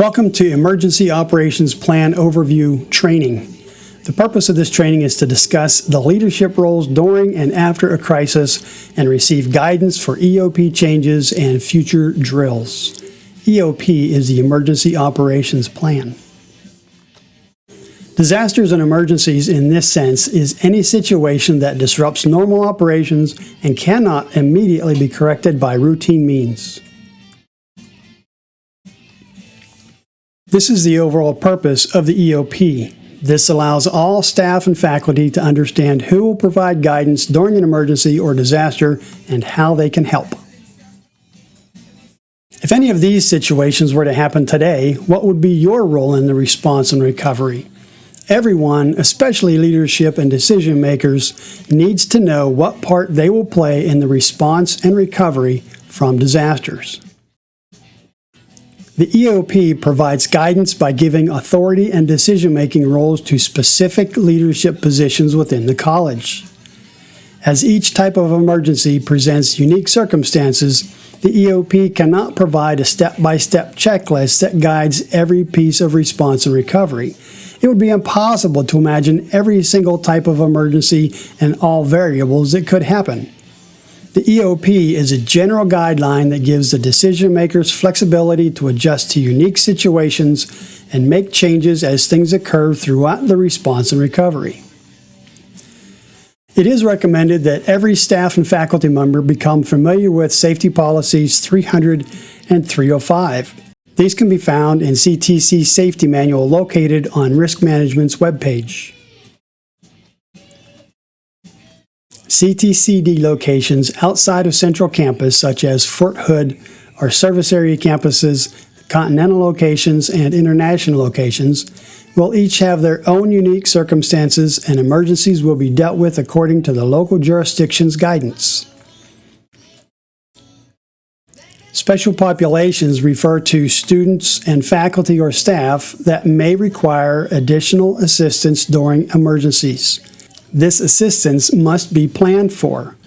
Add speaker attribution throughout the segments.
Speaker 1: Welcome to Emergency Operations Plan Overview Training. The purpose of this training is to discuss the leadership roles during and after a crisis and receive guidance for EOP changes and future drills. EOP is the Emergency Operations Plan. Disasters and emergencies in this sense is any situation that disrupts normal operations and cannot immediately be corrected by routine means. This is the overall purpose of the EOP. This allows all staff and faculty to understand who will provide guidance during an emergency or disaster and how they can help. If any of these situations were to happen today, what would be your role in the response and recovery? Everyone, especially leadership and decision makers, needs to know what part they will play in the response and recovery from disasters. The EOP provides guidance by giving authority and decision-making roles to specific leadership positions within the college. As each type of emergency presents unique circumstances, the EOP cannot provide a step-by-step checklist that guides every piece of response and recovery. It would be impossible to imagine every single type of emergency and all variables that could happen. The EOP is a general guideline that gives the decision makers flexibility to adjust to unique situations and make changes as things occur throughout the response and recovery. It is recommended that every staff and faculty member become familiar with Safety Policies 300 and 305. These can be found in CTC Safety Manual located on Risk Management's webpage. CTCD locations outside of Central Campus, such as Fort Hood, or service area campuses, continental locations, and international locations, will each have their own unique circumstances, and emergencies will be dealt with according to the local jurisdiction's guidance. Special populations refer to students and faculty or staff that may require additional assistance during emergencies. This assistance must be planned for.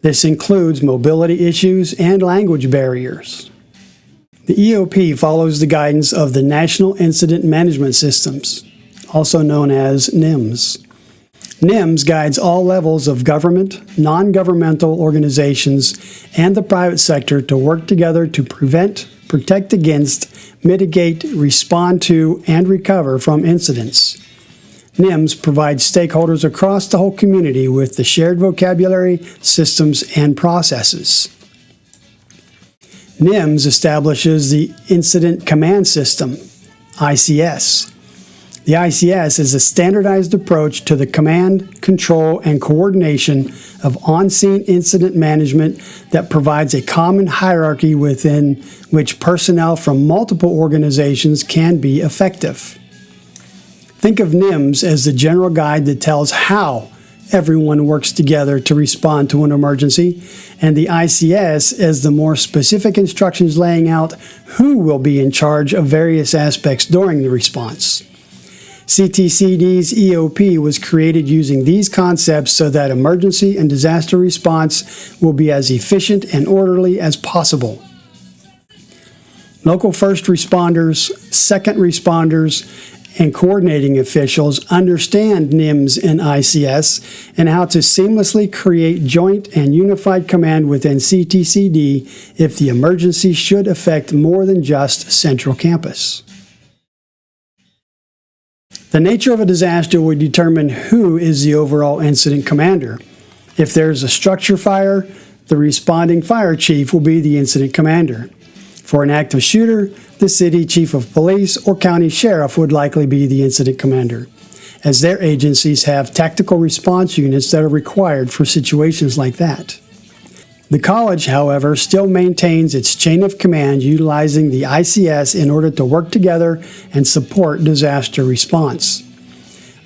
Speaker 1: This includes mobility issues and language barriers. The EOP follows the guidance of the National Incident Management Systems, also known as NIMS. NIMS guides all levels of government, non-governmental organizations, and the private sector to work together to prevent, protect against, mitigate, respond to, and recover from incidents. NIMS provides stakeholders across the whole community with the shared vocabulary, systems, and processes. NIMS establishes the Incident Command System, ICS. The ICS is a standardized approach to the command, control, and coordination of on-scene incident management that provides a common hierarchy within which personnel from multiple organizations can be effective. Think of NIMS as the general guide that tells how everyone works together to respond to an emergency, and the ICS as the more specific instructions laying out who will be in charge of various aspects during the response. CTCD's EOP was created using these concepts so that emergency and disaster response will be as efficient and orderly as possible. Local first responders, second responders, and coordinating officials understand NIMS and ICS and how to seamlessly create joint and unified command within CTCD if the emergency should affect more than just Central Campus. The nature of a disaster would determine who is the overall incident commander. If there's a structure fire, the responding fire chief will be the incident commander. For an active shooter, the city chief of police or county sheriff would likely be the incident commander, as their agencies have tactical response units that are required for situations like that. The college, however, still maintains its chain of command utilizing the ICS in order to work together and support disaster response.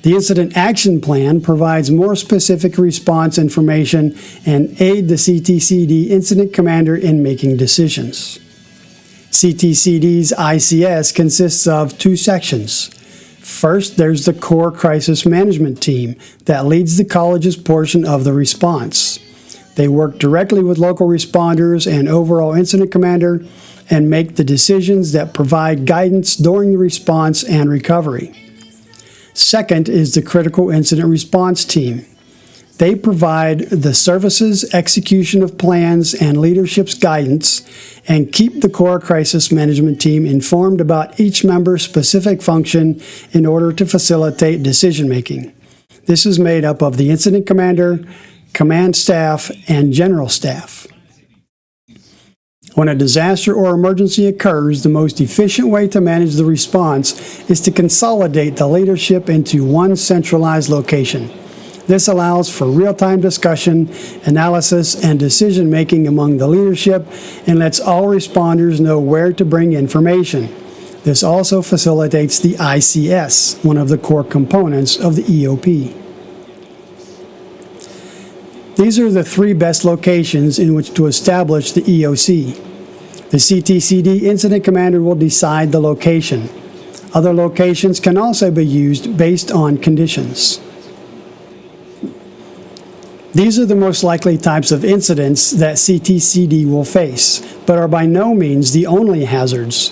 Speaker 1: The Incident Action Plan provides more specific response information and aid the CTCD incident commander in making decisions. CTCD's ICS consists of two sections. First, there's the core crisis management team that leads the college's portion of the response. They work directly with local responders and overall incident commander and make the decisions that provide guidance during the response and recovery. Second is the Critical Incident Response Team. They provide the services, execution of plans, and leadership's guidance, and keep the core crisis management team informed about each member's specific function in order to facilitate decision-making. This is made up of the incident commander, command staff, and general staff. When a disaster or emergency occurs, the most efficient way to manage the response is to consolidate the leadership into one centralized location. This allows for real-time discussion, analysis, and decision-making among the leadership and lets all responders know where to bring information. This also facilitates the ICS, one of the core components of the EOP. These are the three best locations in which to establish the EOC. The CTCD incident commander will decide the location. Other locations can also be used based on conditions. These are the most likely types of incidents that CTCD will face, but are by no means the only hazards.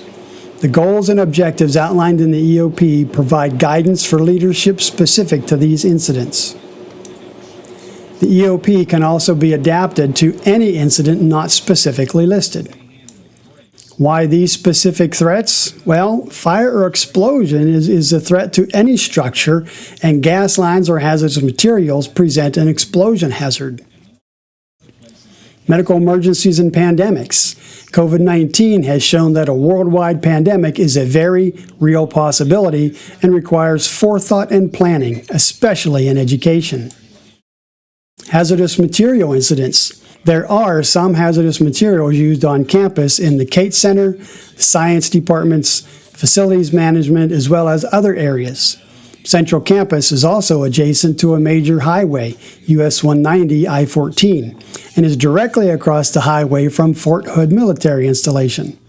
Speaker 1: The goals and objectives outlined in the EOP provide guidance for leadership specific to these incidents. The EOP can also be adapted to any incident not specifically listed. Why these specific threats? Well, fire or explosion is a threat to any structure, and gas lines or hazardous materials present an explosion hazard. Medical emergencies and pandemics. COVID-19 has shown that a worldwide pandemic is a very real possibility and requires forethought and planning, especially in education. Hazardous material incidents. There are some hazardous materials used on campus in the Cates Center, science departments, facilities management, as well as other areas. Central Campus is also adjacent to a major highway, US 190 I-14, and is directly across the highway from Fort Hood Military Installation.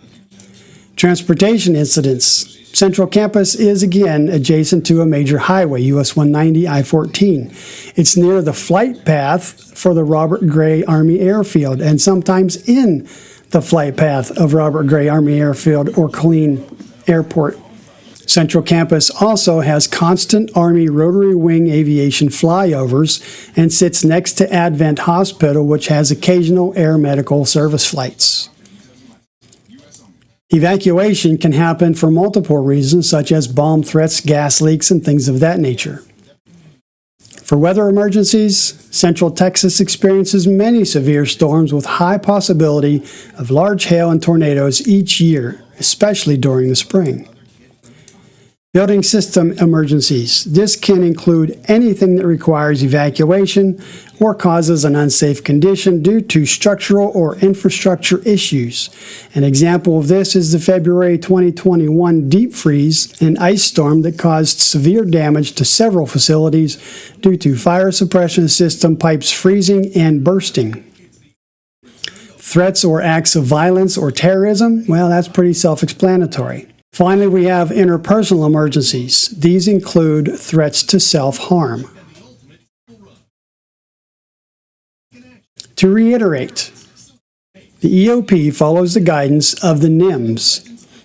Speaker 1: Transportation incidents. Central Campus is again adjacent to a major highway, US 190 I-14. It's near the flight path for the Robert Gray Army Airfield and sometimes in the flight path of Robert Gray Army Airfield or Killeen Airport. Central Campus also has constant Army rotary wing aviation flyovers and sits next to Advent Hospital, which has occasional air medical service flights. Evacuation can happen for multiple reasons, such as bomb threats, gas leaks, and things of that nature. For weather emergencies, Central Texas experiences many severe storms with high possibility of large hail and tornadoes each year, especially during the spring. Building system emergencies. This can include anything that requires evacuation or causes an unsafe condition due to structural or infrastructure issues. An example of this is the February 2021 deep freeze and ice storm that caused severe damage to several facilities due to fire suppression system pipes freezing and bursting. Threats or acts of violence or terrorism, well, that's pretty self-explanatory. Finally, we have interpersonal emergencies. These include threats to self-harm. To reiterate, the EOP follows the guidance of the NIMS,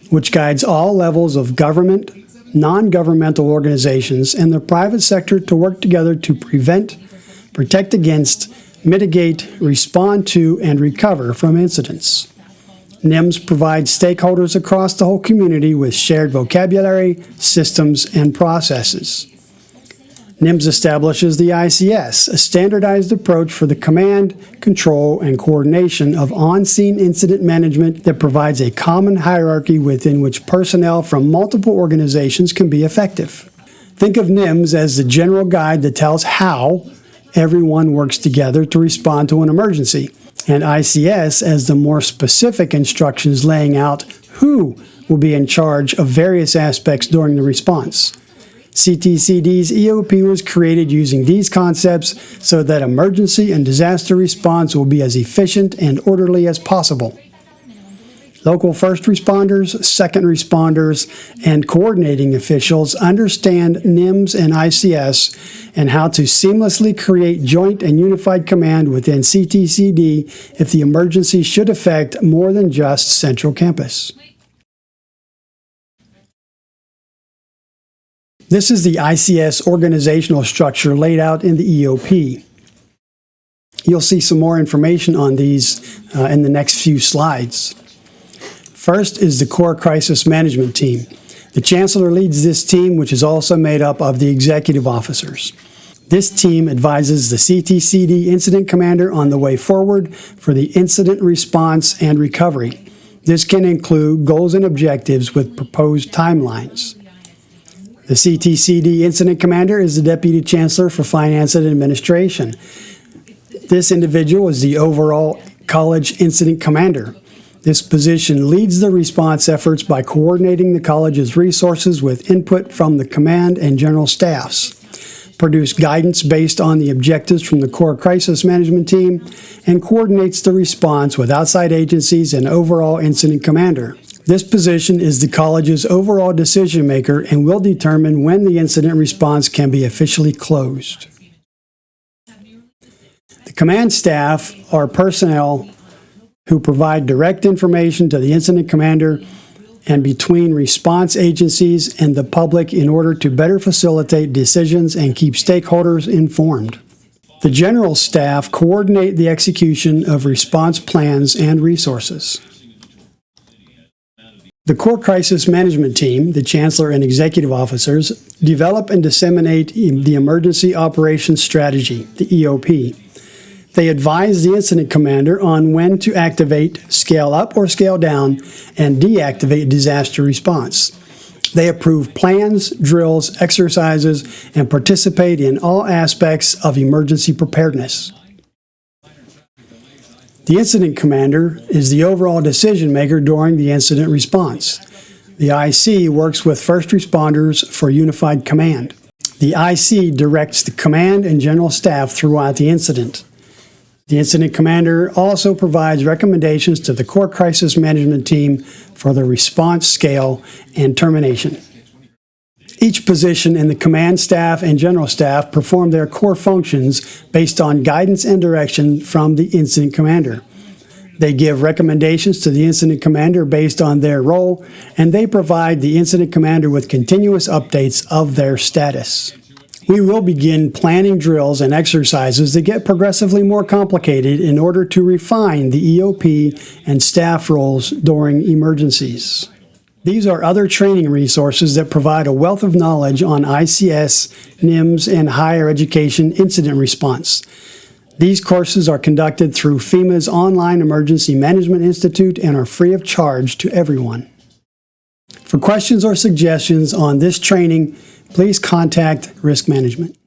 Speaker 1: which guides all levels of government, non-governmental organizations, and the private sector to work together to prevent, protect against, mitigate, respond to, and recover from incidents. NIMS provides stakeholders across the whole community with shared vocabulary, systems, and processes. NIMS establishes the ICS, a standardized approach for the command, control, and coordination of on-scene incident management that provides a common hierarchy within which personnel from multiple organizations can be effective. Think of NIMS as the general guide that tells how everyone works together to respond to an emergency, and ICS as the more specific instructions laying out who will be in charge of various aspects during the response. CTCD's EOP was created using these concepts so that emergency and disaster response will be as efficient and orderly as possible. Local first responders, second responders, and coordinating officials understand NIMS and ICS and how to seamlessly create joint and unified command within CTCD if the emergency should affect more than just Central Campus. This is the ICS organizational structure laid out in the EOP. You'll see some more information on these in the next few slides. First is the Core Crisis Management Team. The Chancellor leads this team, which is also made up of the executive officers. This team advises the CTCD Incident Commander on the way forward for the incident response and recovery. This can include goals and objectives with proposed timelines. The CTCD Incident Commander is the Deputy Chancellor for Finance and Administration. This individual is the overall college incident commander. This position leads the response efforts by coordinating the college's resources with input from the command and general staffs, produce guidance based on the objectives from the Core Crisis Management Team, and coordinates the response with outside agencies and overall incident commander. This position is the college's overall decision maker and will determine when the incident response can be officially closed. The command staff are personnel who provide direct information to the incident commander and between response agencies and the public in order to better facilitate decisions and keep stakeholders informed. The general staff coordinate the execution of response plans and resources. The Core Crisis Management Team, the Chancellor and executive officers, develop and disseminate the Emergency Operations Strategy, the EOP. They advise the incident commander on when to activate, scale up or scale down, and deactivate disaster response. They approve plans, drills, exercises, and participate in all aspects of emergency preparedness. The incident commander is the overall decision maker during the incident response. The IC works with first responders for unified command. The IC directs the command and general staff throughout the incident. The incident commander also provides recommendations to the Core Crisis Management Team for the response scale and termination. Each position in the command staff and general staff perform their core functions based on guidance and direction from the incident commander. They give recommendations to the incident commander based on their role, and they provide the incident commander with continuous updates of their status. We will begin planning drills and exercises that get progressively more complicated in order to refine the EOP and staff roles during emergencies. These are other training resources that provide a wealth of knowledge on ICS, NIMS, and higher education incident response. These courses are conducted through FEMA's Online Emergency Management Institute and are free of charge to everyone. For questions or suggestions on this training, please contact Risk Management.